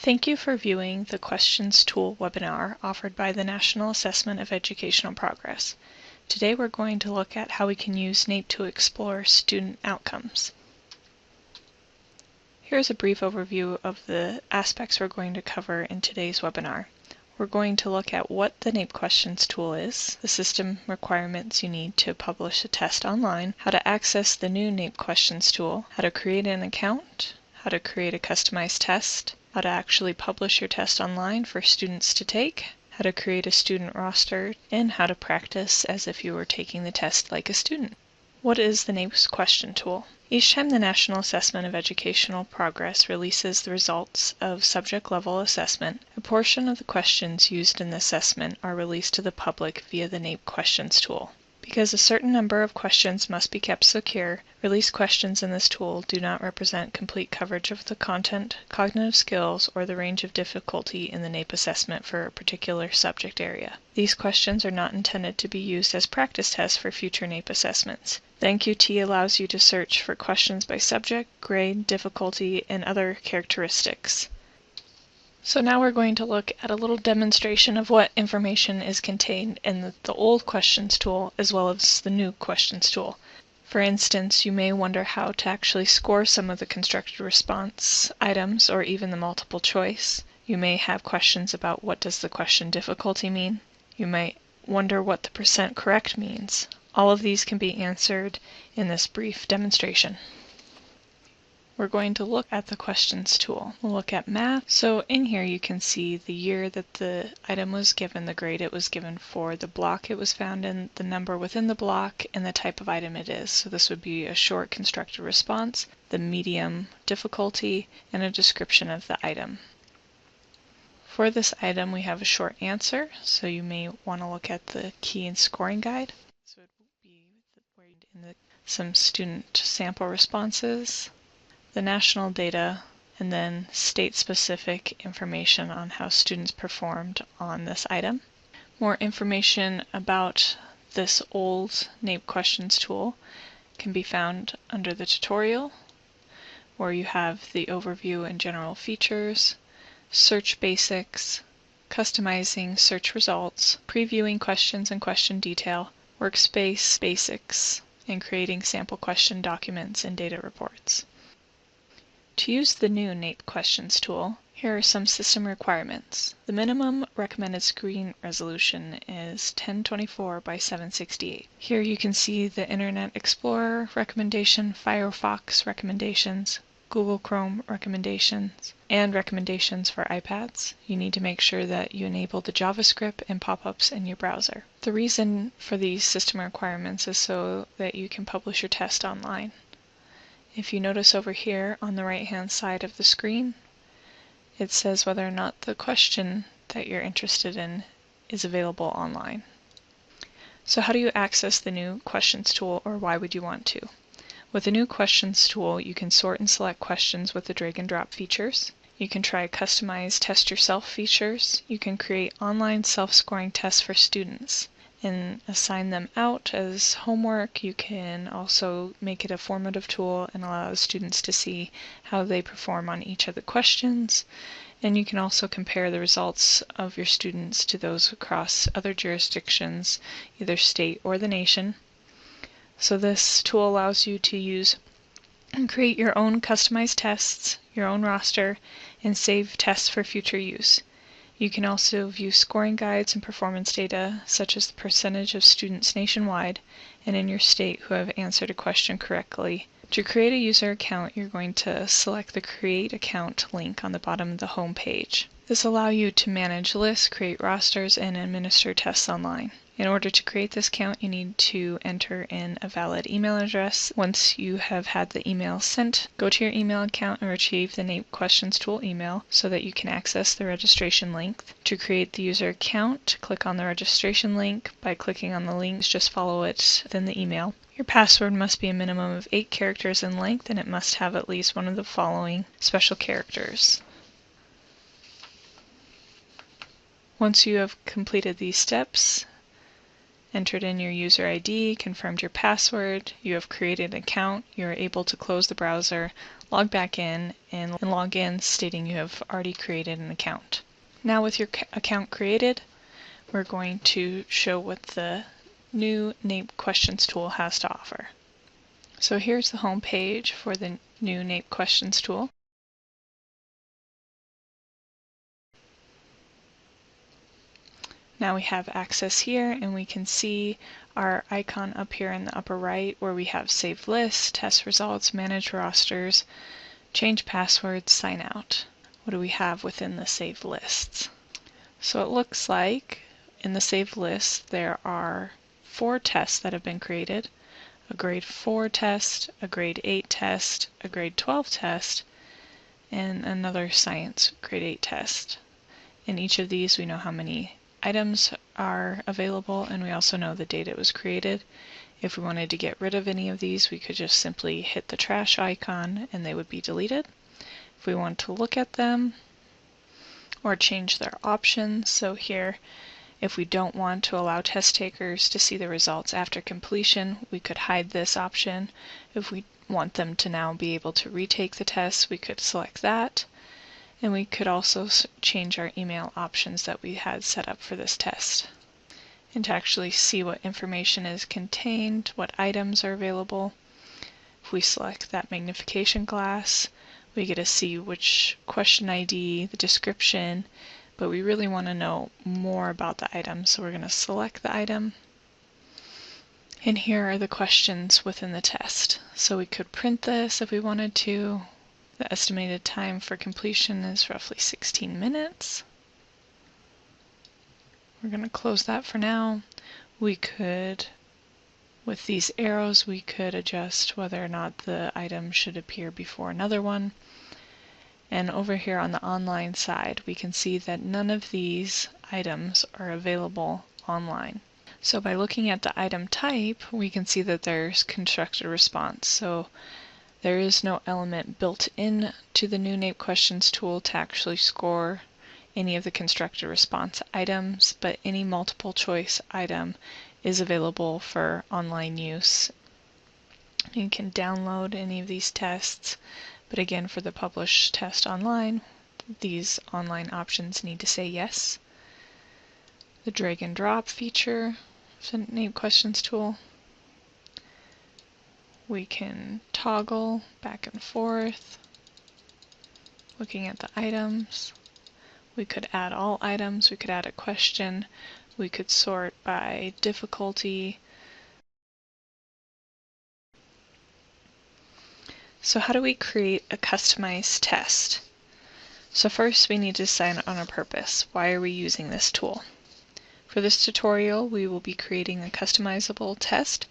Thank you for viewing the Questions Tool webinar offered by the National Assessment of Educational Progress. Today we're going to look at how we can use NAEP to explore student outcomes. Here's a brief overview of the aspects we're going to cover in today's webinar. We're going to look at what the NAEP Questions Tool is, the system requirements you need to publish a test online, how to access the new NAEP Questions Tool, how to create an account, how to create a customized test, how to actually publish your test online for students to take, how to create a student roster, and how to practice as if you were taking the test like a student. What is the NAEP Question Tool? Each time the National Assessment of Educational Progress releases the results of subject-level assessment, a portion of the questions used in the assessment are released to the public via the NAEP Questions Tool. Because a certain number of questions must be kept secure, released questions in this tool do not represent complete coverage of the content, cognitive skills, or the range of difficulty in the NAEP assessment for a particular subject area. These questions are not intended to be used as practice tests for future NAEP assessments. The NQT allows you to search for questions by subject, grade, difficulty, and other characteristics. So now we're going to look at a little demonstration of what information is contained in the old Questions Tool as well as the new Questions Tool. For instance, you may wonder how to actually score some of the constructed response items or even the multiple choice. You may have questions about what does the question difficulty mean. You might wonder what the % correct means. All of these can be answered in this brief demonstration. We're going to look at the Questions Tool. We'll look at math. So in here you can see the year that the item was given, the grade it was given for, the block it was found in, the number within the block, and the type of item it is. So this would be a short constructed response, the medium difficulty, and a description of the item. For this item we have a short answer, so you may want to look at the key and scoring guide. So it will be in some student sample responses, the national data, and then state-specific information on how students performed on this item. More information about this old NAEP Questions Tool can be found under the tutorial, where you have the overview and general features, search basics, customizing search results, previewing questions and question detail, workspace basics, and creating sample question documents and data reports. To use the new NAEP Questions Tool, here are some system requirements. The minimum recommended screen resolution is 1024 by 768. Here you can see the Internet Explorer recommendation, Firefox recommendations, Google Chrome recommendations, and recommendations for iPads. You need to make sure that you enable the JavaScript and pop-ups in your browser. The reason for these system requirements is so that you can publish your test online. If you notice over here on the right-hand side of the screen, it says whether or not the question that you're interested in is available online. So how do you access the new Questions Tool, or why would you want to? With the new Questions Tool, you can sort and select questions with the drag and drop features. You can try customized test yourself features. You can create online self-scoring tests for students and assign them out as homework. You can also make it a formative tool and allow students to see how they perform on each of the questions. And you can also compare the results of your students to those across other jurisdictions, either state or the nation. So this tool allows you to use and create your own customized tests, your own roster, and save tests for future use. You can also view scoring guides and performance data, such as the percentage of students nationwide and in your state who have answered a question correctly. To create a user account, you're going to select the Create Account link on the bottom of the home page. This allows you to manage lists, create rosters, and administer tests online. In order to create this account, you need to enter in a valid email address. Once you have had the email sent, go to your email account and retrieve the NAEP Questions Tool email so that you can access the registration link. To create the user account, click on the registration link. By clicking on the link, just follow it within the email. Your password must be a minimum of 8 characters in length, and it must have at least one of the following special characters. Once you have completed these steps, entered in your user ID, confirmed your password, you have created an account, you're able to close the browser, log back in, and log in stating you have already created an account. Now with your account created, we're going to show what the new NAEP Questions Tool has to offer. So here's the home page for the new NAEP Questions Tool. Now we have access here, and we can see our icon up here in the upper right where we have Save Lists, Test Results, Manage Rosters, Change Passwords, Sign Out. What do we have within the Save Lists? So it looks like in the Save List there are 4 tests that have been created: a grade 4 test, a grade 8 test, a grade 12 test, and another science grade 8 test. In each of these we know how many items are available, and we also know the date it was created. If we wanted to get rid of any of these, we could just simply hit the trash icon and they would be deleted. If we want to look at them or change their options, so here, if we don't want to allow test takers to see the results after completion, we could hide this option. If we want them to now be able to retake the test, we could select that. And we could also change our email options that we had set up for this test. And to actually see what information is contained, what items are available, if we select that magnification glass, we get to see which question ID, the description, but we really want to know more about the item, so we're going to select the item. And here are the questions within the test. So we could print this if we wanted to. The estimated time for completion is roughly 16 minutes. We're going to close that for now. We could, with these arrows, we could adjust whether or not the item should appear before another one. And over here on the online side, we can see that none of these items are available online. So by looking at the item type, we can see that there's constructed response. So there is no element built in to the new NAEP Questions Tool to actually score any of the constructed response items, but any multiple choice item is available for online use. You can download any of these tests, but again, for the published test online, these online options need to say yes. The drag and drop feature of the NAEP Questions Tool. We can toggle back and forth, looking at the items. We could add all items, we could add a question, we could sort by difficulty. So how do we create a customized test? So first we need to decide on a purpose. Why are we using this tool? For this tutorial, we will be creating a customizable test,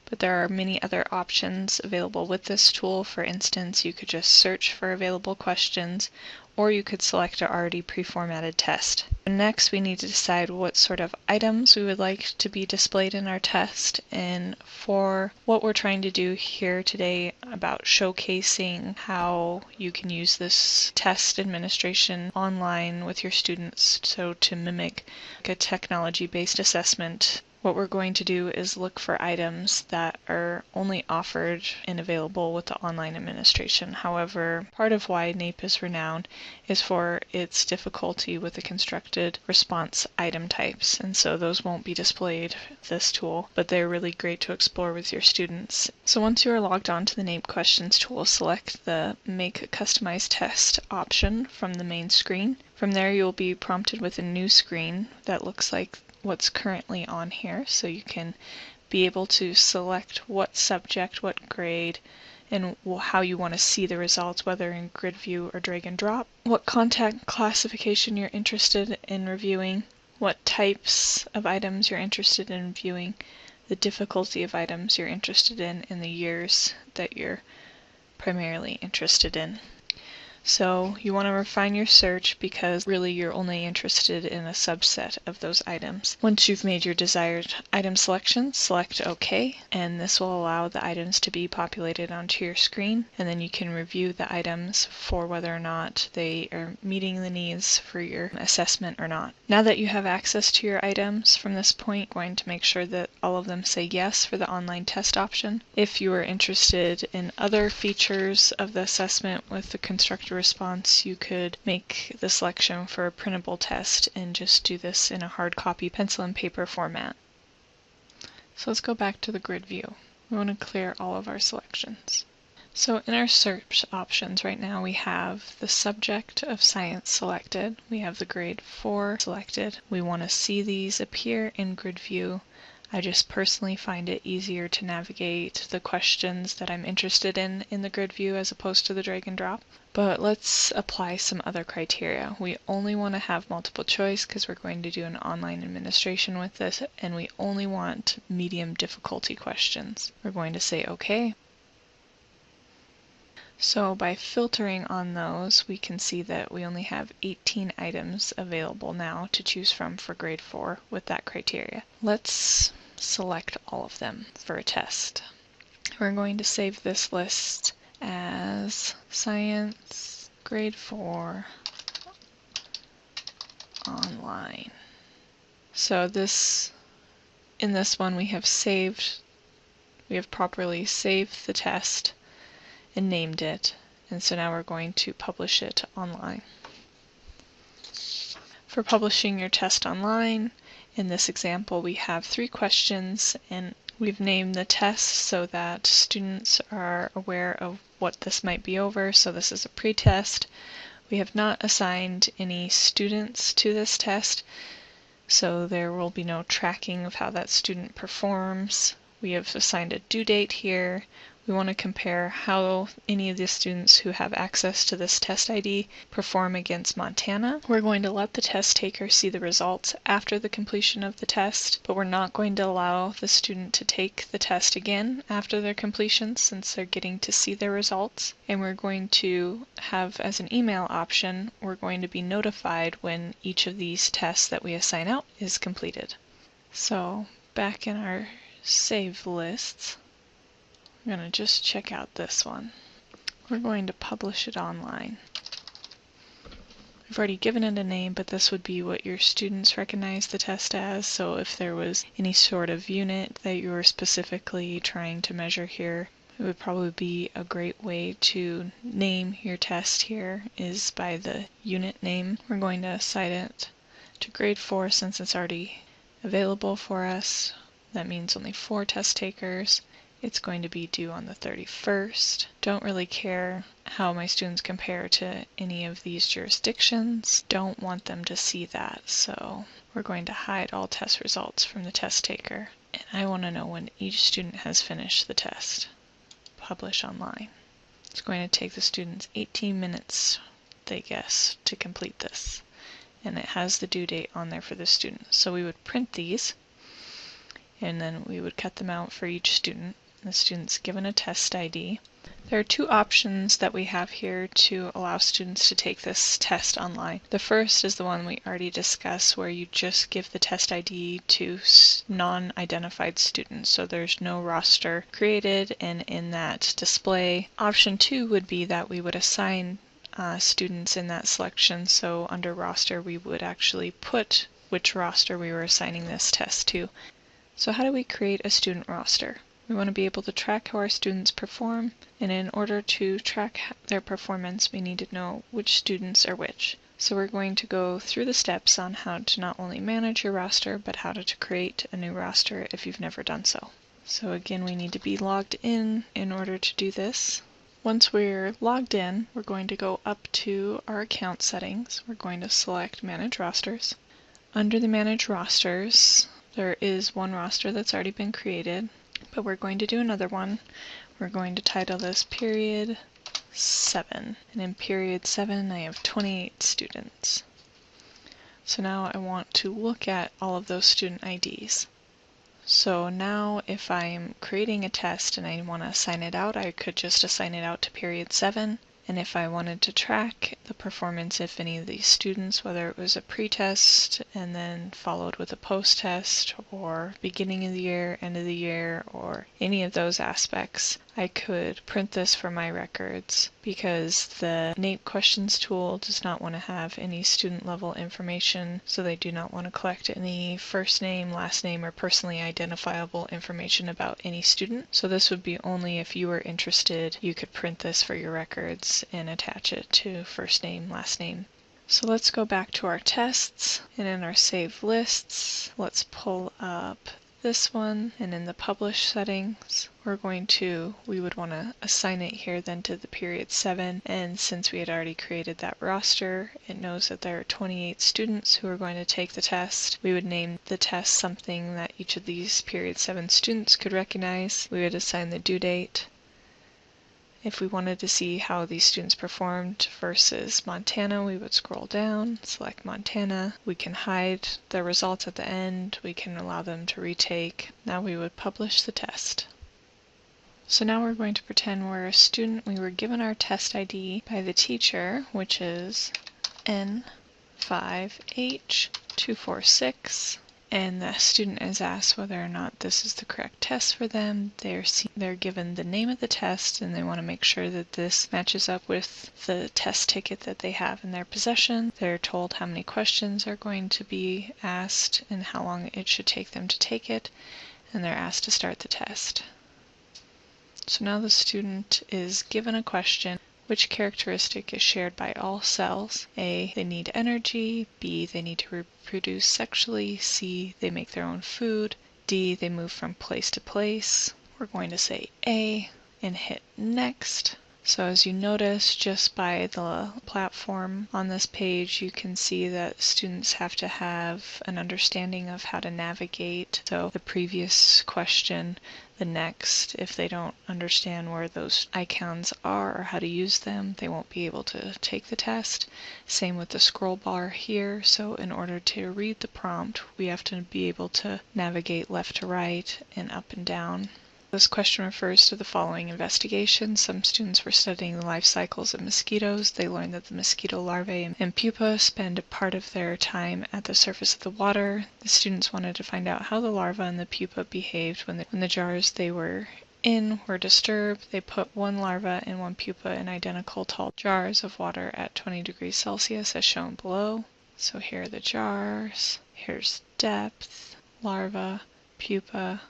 but there are many other options available with this tool. For instance, you could just search for available questions, or you could select an already pre-formatted test. Next, we need to decide what sort of items we would like to be displayed in our test, and for what we're trying to do here today about showcasing how you can use this test administration online with your students, so to mimic a technology-based assessment. What we're going to do is look for items that are only offered and available with the online administration. However, part of why NAEP is renowned is for its difficulty with the constructed response item types, and so those won't be displayed with this tool, but they're really great to explore with your students. So once you are logged on to the NAEP Questions Tool, select the Make a Customized Test option from the main screen. From there, you'll be prompted with a new screen that looks like what's currently on here, so you can be able to select what subject, what grade, and how you want to see the results, whether in grid view or drag and drop, what content classification you're interested in reviewing, what types of items you're interested in viewing, the difficulty of items you're interested in, and the years that you're primarily interested in. So you want to refine your search because really you're only interested in a subset of those items. Once you've made your desired item selection, select OK, and this will allow the items to be populated onto your screen, and then you can review the items for whether or not they are meeting the needs for your assessment or not. Now that you have access to your items from this point, you're going to make sure that all of them say yes for the online test option. If you are interested in other features of the assessment with the constructor response, you could make the selection for a printable test and just do this in a hard copy pencil and paper format. So let's go back to the grid view. We want to clear all of our selections. So in our search options right now we have the subject of science selected, we have the grade 4 selected. We want to see these appear in grid view. I just personally find it easier to navigate the questions that I'm interested in the grid view as opposed to the drag and drop. But let's apply some other criteria. We only want to have multiple choice because we're going to do an online administration with this, and we only want medium difficulty questions. We're going to say OK. So by filtering on those, we can see that we only have 18 items available now to choose from for grade 4 with that criteria. Let's select all of them for a test. We're going to save this list as Science Grade 4 Online. So in this one we have properly saved the test and named it, and so now we're going to publish it online. For publishing your test online, in this example we have 3 questions and we've named the test so that students are aware of what this might be over. So this is a pre-test. We have not assigned any students to this test, so there will be no tracking of how that student performs. We have assigned a due date here. We want to compare how any of the students who have access to this test ID perform against Montana. We're going to let the test taker see the results after the completion of the test, but we're not going to allow the student to take the test again after their completion since they're getting to see their results. And we're going to have as an email option, we're going to be notified when each of these tests that we assign out is completed. So back in our save lists, I'm going to just check out this one. We're going to publish it online. We've already given it a name, but this would be what your students recognize the test as. So if there was any sort of unit that you were specifically trying to measure here, it would probably be a great way to name your test here is by the unit name. We're going to assign it to grade 4 since it's already available for us. That means only 4 test takers. It's going to be due on the 31st. Don't really care how my students compare to any of these jurisdictions. Don't want them to see that, so we're going to hide all test results from the test taker. And I want to know when each student has finished the test. Publish online. It's going to take the students 18 minutes, they guess, to complete this. And it has the due date on there for the student. So we would print these, and then we would cut them out for each student. The student's given a test ID. There are 2 options that we have here to allow students to take this test online. The first is the one we already discussed, where you just give the test ID to non-identified students, so there's no roster created and in that display. Option 2 would be that we would assign students in that selection, so under roster we would actually put which roster we were assigning this test to. So how do we create a student roster? We want to be able to track how our students perform, and in order to track their performance, we need to know which students are which. So we're going to go through the steps on how to not only manage your roster, but how to create a new roster if you've never done so. So again, we need to be logged in order to do this. Once we're logged in, we're going to go up to our account settings. We're going to select Manage Rosters. Under the Manage Rosters, there is one roster that's already been created, but we're going to do another one. We're going to title this Period 7. And in Period 7, I have 28 students. So now I want to look at all of those student IDs. So now if I'm creating a test and I want to assign it out, I could just assign it out to Period 7. And if I wanted to track the performance of any of these students, whether it was a pre-test and then followed with a post-test, or beginning of the year, end of the year, or any of those aspects, I could print this for my records because the NAEP Questions Tool does not want to have any student level information, so they do not want to collect any first name, last name, or personally identifiable information about any student. So this would be only if you were interested, you could print this for your records and attach it to first name, last name. So let's go back to our tests, and in our saved lists, let's pull up this one, and in the publish settings, we would want to assign it here then to the period 7, and since we had already created that roster, it knows that there are 28 students who are going to take the test. We would name the test something that each of these period 7 students could recognize. We would assign the due date. If we wanted to see how these students performed versus Montana, we would scroll down, select Montana. We can hide the results at the end. We can allow them to retake. Now we would publish the test. So now we're going to pretend we're a student. We were given our test ID by the teacher, which is N5H246. And the student is asked whether or not this is the correct test for them. They're given the name of the test, and they want to make sure that this matches up with the test ticket that they have in their possession. They're told how many questions are going to be asked and how long it should take them to take it, and they're asked to start the test. So now the student is given a question. Which characteristic is shared by all cells? A, they need energy. B, they need to reproduce sexually. C, they make their own food. D, they move from place to place. We're going to say A and hit next. So as you notice, just by the platform on this page, you can see that students have to have an understanding of how to navigate. So the previous question, the next, if they don't understand where those icons are or how to use them, they won't be able to take the test. Same with the scroll bar here. So in order to read the prompt, we have to be able to navigate left to right and up and down. This question refers to the following investigation. Some students were studying the life cycles of mosquitoes. They learned that the mosquito larvae and pupa spend a part of their time at the surface of the water. The students wanted to find out how the larva and the pupa behaved when the jars they were in were disturbed. They put one larva and one pupa in identical tall jars of water at 20 degrees Celsius as shown below. So here are the jars. Here's depth, larva, pupa.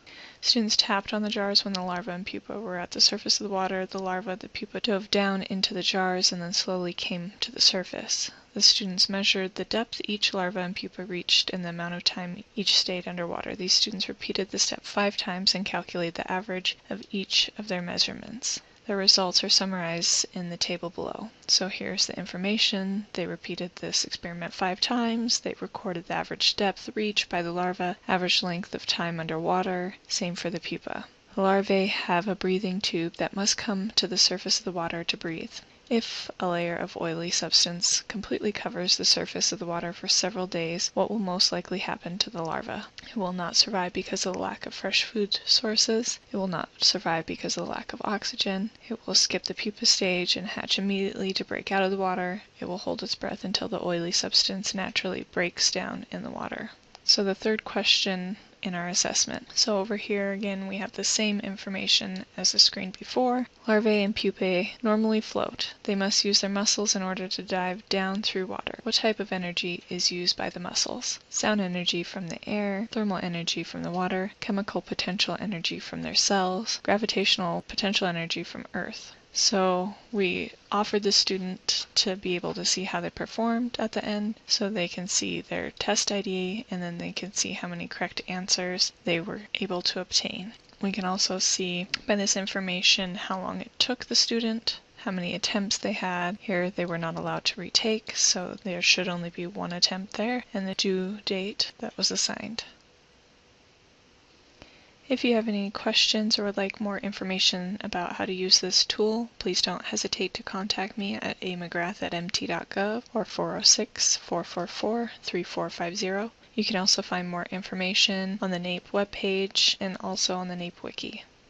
Students tapped on the jars when the larva and pupa were at the surface of the water. The larva and the pupa dove down into the jars and then slowly came to the surface. The students measured the depth each larva and pupa reached and the amount of time each stayed underwater. These students repeated the step 5 times and calculated the average of each of their measurements. The results are summarized in the table below. So here's the information. They repeated this experiment 5 times. They recorded the average depth reached by the larva, average length of time underwater, same for the pupa. The larvae have a breathing tube that must come to the surface of the water to breathe. If a layer of oily substance completely covers the surface of the water for several days, what will most likely happen to the larva? It will not survive because of the lack of fresh food sources. It will not survive because of the lack of oxygen. It will skip the pupa stage and hatch immediately to break out of the water. It will hold its breath until the oily substance naturally breaks down in the water. So the third question in our assessment. So over here again we have the same information as the screen before. Larvae and pupae normally float. They must use their muscles in order to dive down through water. What type of energy is used by the muscles? Sound energy from the air, thermal energy from the water, chemical potential energy from their cells, gravitational potential energy from Earth. So we offered the student to be able to see how they performed at the end, so they can see their test ID and then they can see how many correct answers they were able to obtain. We can also see by this information how long it took the student, how many attempts they had. Here they were not allowed to retake, so there should only be one attempt there, and the due date that was assigned. If you have any questions or would like more information about how to use this tool, please don't hesitate to contact me at amcgrath@mt.gov or 406-444-3450. You can also find more information on the NAEP webpage and also on the NAEP Wiki.